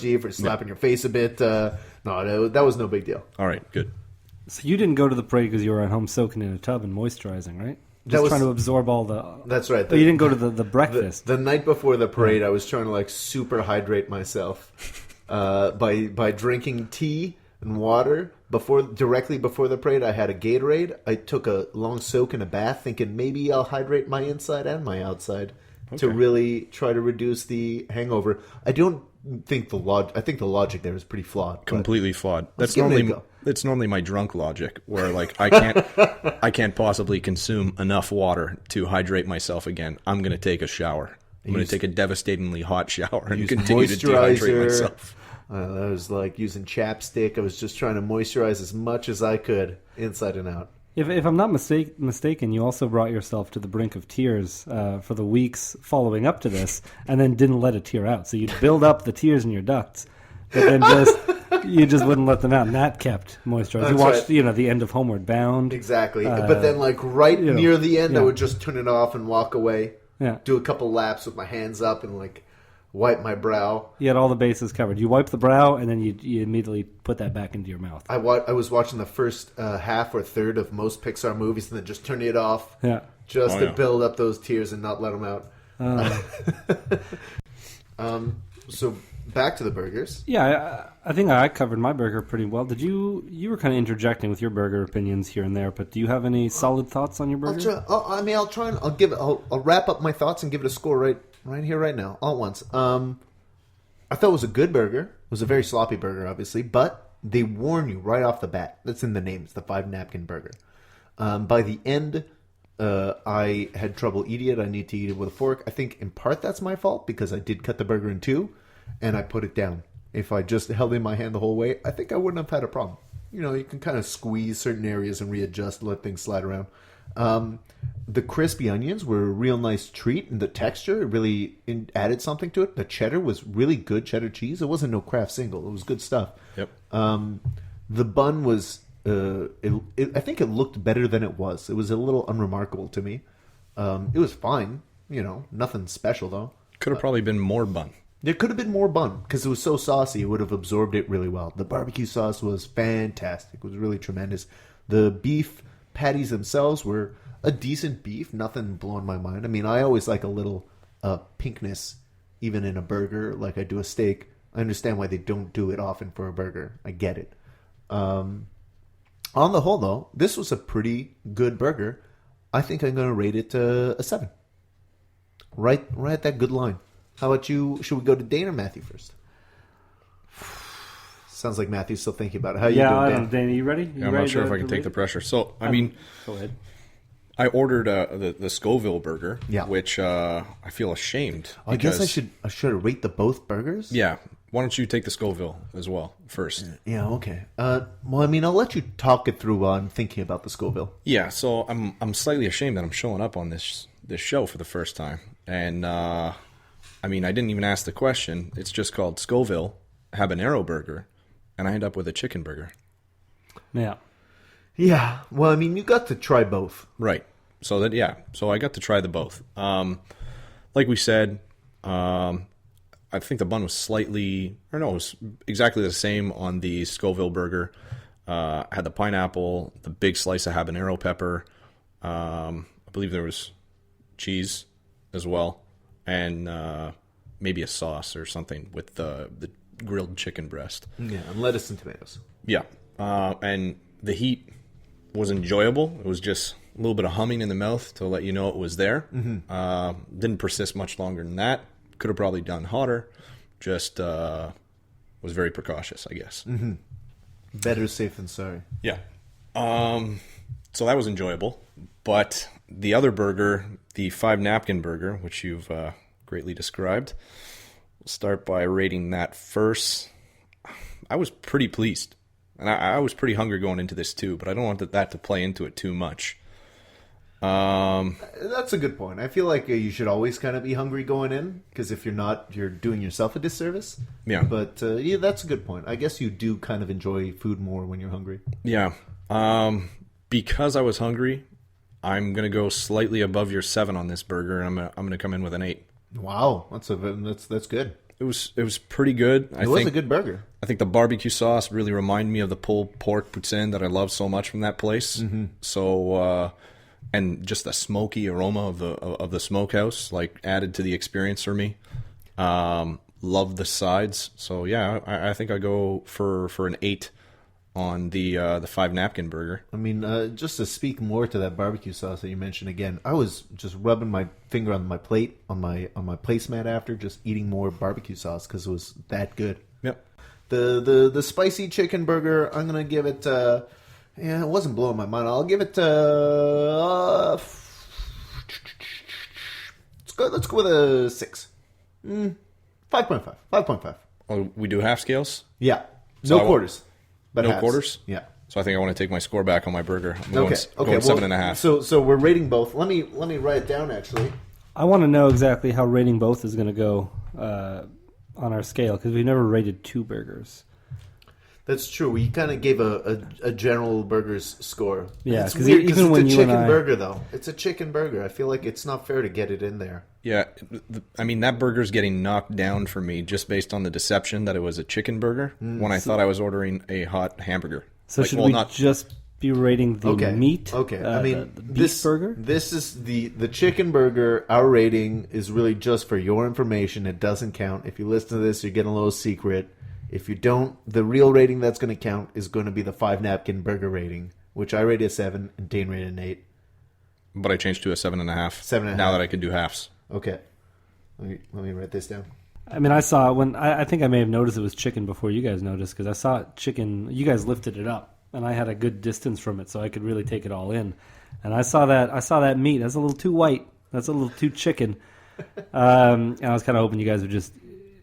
smudgy, if you're slapping your face a bit. No, that was no big deal. All right, good. So you didn't go to the parade because you were at home soaking in a tub and moisturizing, right? Just trying to absorb all the... That's right. You didn't go to the breakfast. The night before the parade, I was trying to like super hydrate myself by drinking tea and water. Directly before the parade, I had a Gatorade. I took a long soak in a bath, thinking maybe I'll hydrate my inside and my outside to really try to reduce the hangover. I don't think I think the logic there is pretty flawed. Completely flawed. Let's give it a go. That's normally my drunk logic, where like I can't possibly consume enough water to hydrate myself again. I'm going to take a shower. I'm going to take a devastatingly hot shower and continue to dehydrate myself. I was like using chapstick. I was just trying to moisturize as much as I could, inside and out. If I'm not mistaken, you also brought yourself to the brink of tears for the weeks following up to this, and then didn't let a tear out. So you'd build up the tears in your ducts, but then you just wouldn't let them out, and that kept moisturizing. You watched, the end of Homeward Bound. Exactly, but then like near the end, I would just turn it off and walk away. Yeah, do a couple laps with my hands up and like wipe my brow. You had all the bases covered. You wipe the brow, and then you immediately put that back into your mouth. I was watching the first half or third of most Pixar movies, and then just turning it off, to build up those tears and not let them out. So back to the burgers. Yeah, I think I covered my burger pretty well. Did you? You were kind of interjecting with your burger opinions here and there, but do you have any solid thoughts on your burger? I'll try and I'll wrap up my thoughts and give it a score right here, right now, all at once. I thought it was a good burger. It was a very sloppy burger, obviously, but they warn you right off the bat. That's in the name. It's the 5-napkin burger. By the end, I had trouble eating it. I need to eat it with a fork. I think in part that's my fault because I did cut the burger in two, and I put it down. If I just held it in my hand the whole way, I think I wouldn't have had a problem. You can kind of squeeze certain areas and readjust, let things slide around. The crispy onions were a real nice treat, and the texture really added something to it. The cheddar was really good cheddar cheese. It wasn't no Kraft single. It was good stuff. Yep. The bun was, I think it looked better than it was. It was a little unremarkable to me. It was fine. Nothing special though. Could have probably been more bun. There could have been more bun because it was so saucy. It would have absorbed it really well. The barbecue sauce was fantastic. It was really tremendous. The beef patties themselves were a decent beef. Nothing blowing my mind. I mean, I always like a little pinkness, even in a burger, like I do a steak. I understand why they don't do it often for a burger. I get it. On the whole, though, this was a pretty good burger. I think I'm going to rate it a 7. Right at that good line. How about you? Should we go to Dane or Matthew first? Sounds like Matthew's still thinking about it. How you doing, I Dan? don't know. Dane, are you ready? I'm not sure if I can take the pressure. So, I mean, go ahead. I ordered the Scoville burger, Yeah. which I feel ashamed. I guess I should rate the both burgers. Yeah. Why don't you take the Scoville as well first? Yeah. Okay. Well, I mean, I'll let you talk it through while I'm thinking about the Scoville. Yeah. So I'm slightly ashamed that I'm showing up on this show for the first time, and I mean, I didn't even ask the question. It's just called Scoville Habanero Burger, and I end up with a chicken burger. Yeah. Yeah. Well, I mean, you got to try both. Right. So I got to try the both. Like we said, I think the bun was it was exactly the same on the Scoville burger. Had the pineapple, the big slice of habanero pepper. I believe there was cheese as well, and maybe a sauce or something with the grilled chicken breast. Yeah, and lettuce and tomatoes. Yeah. And the heat was enjoyable. It was just a little bit of humming in the mouth to let you know it was there. Mm-hmm. Didn't persist much longer than that. Could have probably done hotter. Just was very precautious, I guess. Mm-hmm. Better safe than sorry. Yeah. So that was enjoyable. But the other burger, the 5-napkin burger, which you've greatly described, we'll start by rating that first. I was pretty pleased. And I was pretty hungry going into this too, but I don't want that to play into it too much. That's a good point. I feel like you should always kind of be hungry going in, because if you're not, you're doing yourself a disservice. Yeah. But yeah, that's a good point. I guess you do kind of enjoy food more when you're hungry. Yeah. Because I was hungry, I'm gonna go slightly above your 7 on this burger, and I'm gonna come in with an 8. Wow, that's good. It it was pretty good. It was a good burger. I think the barbecue sauce really reminded me of the pulled pork poutine that I love so much from that place. Mm-hmm. So, and just the smoky aroma of the smokehouse, like added to the experience for me. Love the sides. So yeah, I think I go for an 8 on the 5 napkin burger. I mean, just to speak more to that barbecue sauce that you mentioned again, I was just rubbing my finger on my plate on my placemat after, just eating more barbecue sauce because it was that good. Yep. The spicy chicken burger, I'm gonna give it. It wasn't blowing my mind. I'll give it. Let's go with a 6. 5.5. 5.5. Oh, we do half scales. Yeah. So No quarters. But No halves. quarters? Yeah. So I think I want to take my score back on my burger. I'm Okay. going 7.5. So we're rating both. Let me write it down actually. I want to know exactly how rating both is going to go on our scale because we've never rated 2 burgers. That's true. We kind of gave a general burger's score. Yeah, it's 'cause weird even because when it's a you and chicken I- burger though. It's a chicken burger. I feel like it's not fair to get it in there. Yeah, I mean, that burger's getting knocked down for me just based on the deception that it was a chicken burger when I thought I was ordering a hot hamburger. So should we just be rating the meat? Okay. I mean, the beef burger. This is the chicken burger. Our rating is really just for your information. It doesn't count. If you listen to this, you're getting a little secret. If you don't, the real rating that's going to count is going to be the 5 napkin burger rating, which I rated a 7 and Dane rated an 8. But I changed to a 7.5. 7.5. Now that I can do halves. Okay. Let me write this down. I mean, I saw it when I think I may have noticed it was chicken before you guys noticed because I saw chicken. You guys lifted it up, and I had a good distance from it, so I could really take it all in. And I saw that meat. That's a little too white. That's a little too chicken. And I was kind of hoping you guys would just.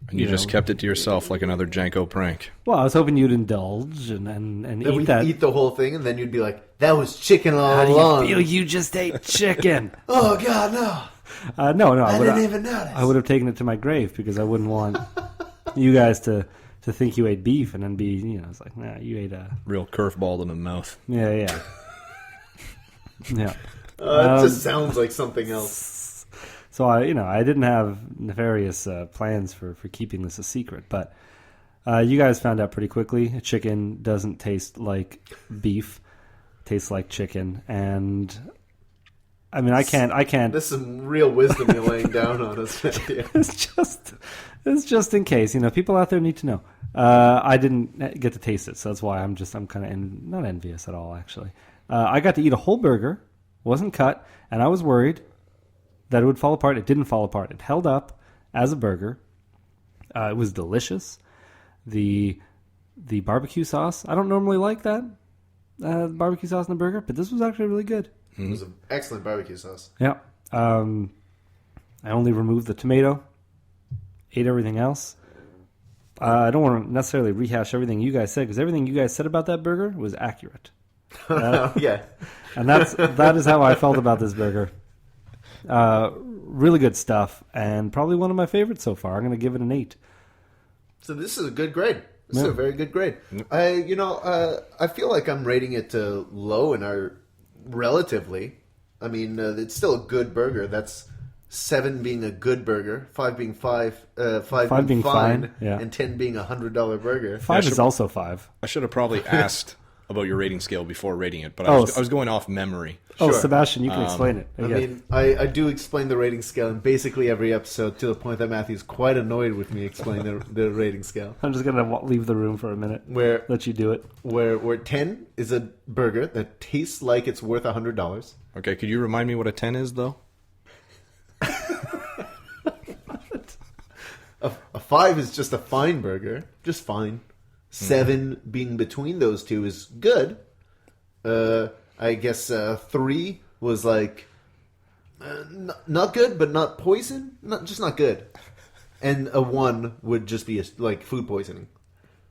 And you just kept it to yourself like another Janko prank. Well, I was hoping you'd indulge and Then eat we that. eat the whole thing, and then you'd be like, "That was chicken all How do along." you feel? You just ate chicken. Oh God, no! No, I didn't even notice. I would have taken it to my grave because I wouldn't want you guys to think you ate beef and then be, it's like, nah, you ate a... Real curveball in the mouth. Yeah. Yeah. It just sounds like something else. So I didn't have nefarious plans for keeping this a secret, but you guys found out pretty quickly. Chicken doesn't taste like beef; it tastes like chicken. And I mean, I can't. There's some real wisdom you're laying down on us, Matthew. It's just in case people out there need to know. I didn't get to taste it, so that's why I'm kind of not envious at all. Actually, I got to eat a whole burger, wasn't cut, and I was worried that it would fall apart. It didn't fall apart. It held up as a burger. It was delicious. The barbecue sauce, I don't normally like that, barbecue sauce in a burger, but this was actually really good. It was an excellent barbecue sauce. Yeah. I only removed the tomato, ate everything else. I don't want to necessarily rehash everything you guys said, because everything you guys said about that burger was accurate. Yeah. And that is how I felt about this burger. Really good stuff, and probably one of my favorites so far. I'm going to give it an 8. So this is a good grade. This is a very good grade. I feel like I'm rating it low in our relatively. I mean, it's still a good burger. That's 7 being a good burger, 5 being 5 being fine, yeah. and 10 being $100 burger. 5 is also 5. I should have probably asked about your rating scale before rating it, but I was going off memory. Oh, Sure. Sebastian, you can explain it. I mean, I do explain the rating scale in basically every episode to the point that Matthew's quite annoyed with me explaining the rating scale. I'm just going to leave the room for a minute. Where Let you do it. where 10 is a burger that tastes like it's worth $100. Okay, could you remind me what a 10 is, though? A 5 is just a fine burger, just fine. 7 being between those two is good. I guess 3 was like not good, but not poison, just not good. And a 1 would just be like food poisoning.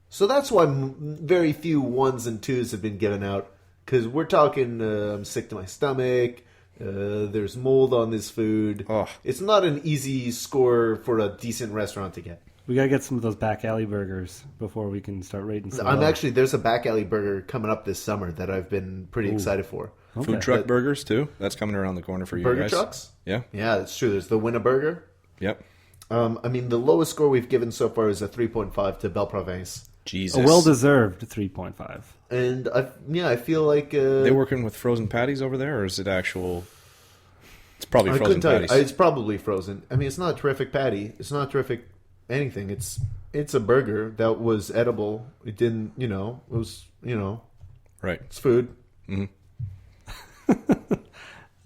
So that's why very few 1s and 2s have been given out, because we're talking I'm sick to my stomach. There's mold on this food. Oh. It's not an easy score for a decent restaurant to get. We got to get some of those back alley burgers before we can start rating some. There's a back alley burger coming up this summer that I've been pretty excited for. Okay. Food truck burgers, too? That's coming around the corner for you Burger guys. trucks? Yeah. Yeah, that's true. There's the Winnaburger. Yep. I mean, the lowest score we've given so far is a 3.5 to Belle Province. Jesus. A well-deserved 3.5. And I feel like They working with frozen patties over there, or is it actual? It's probably I frozen couldn't tell you. patties. It's probably frozen. I mean, it's not a terrific patty. It's not a terrific anything. It's a burger that was edible. It didn't, it was, Right. it's food.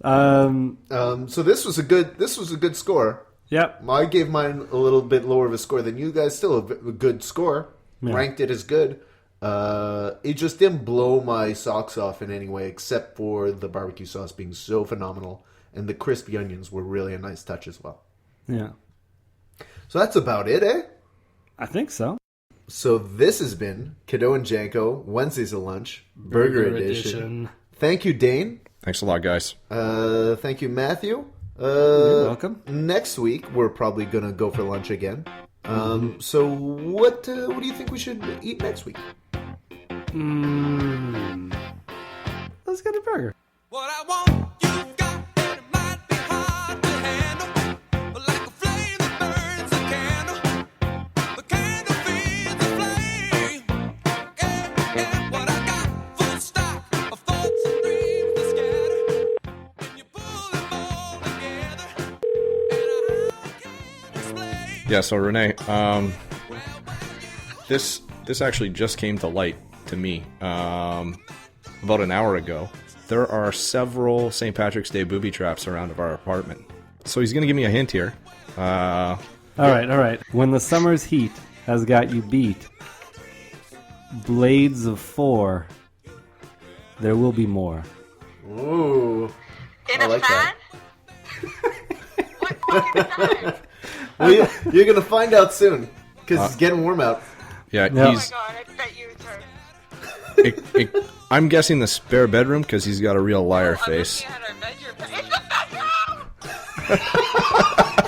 Um, So this was a good score. yep. I gave mine a little bit lower of a score than you guys. Still a good score. Yeah. Ranked it as good. It just didn't blow my socks off in any way, except for the barbecue sauce being so phenomenal, and the crispy onions were really a nice touch as well. Yeah. So that's about it, eh? I think so. So this has been Cadeau and Janko, Wednesdays at Lunch, Burger Edition. Thank you, Dane. Thanks a lot, guys. Thank you, Matthew. You're welcome. Next week, we're probably going to go for lunch again. So what do you think we should eat next week? Let's get a burger. What I want, you've got, and it might be hard to handle. But like a flame that burns a candle, the candle feeds the flame. Yeah, what I got, full stock of thoughts and dreams to scatter. When you pull them all together, and I can't explain. Yeah. So Renee, this actually just came to light to me about an hour ago. There are several St. Patrick's Day booby traps around of our apartment. So he's going to give me a hint here. All right. When the summer's heat has got you beat, blades of 4, there will be more. Ooh. In I a like fan? that. What fucking fan? Well, you're going to find out soon, because it's getting warm out. Yeah, Yeah. Oh my he's. god, I bet you it's her. I'm guessing the spare bedroom because he's got a real liar I'm face. looking at her bedroom. It's the bedroom!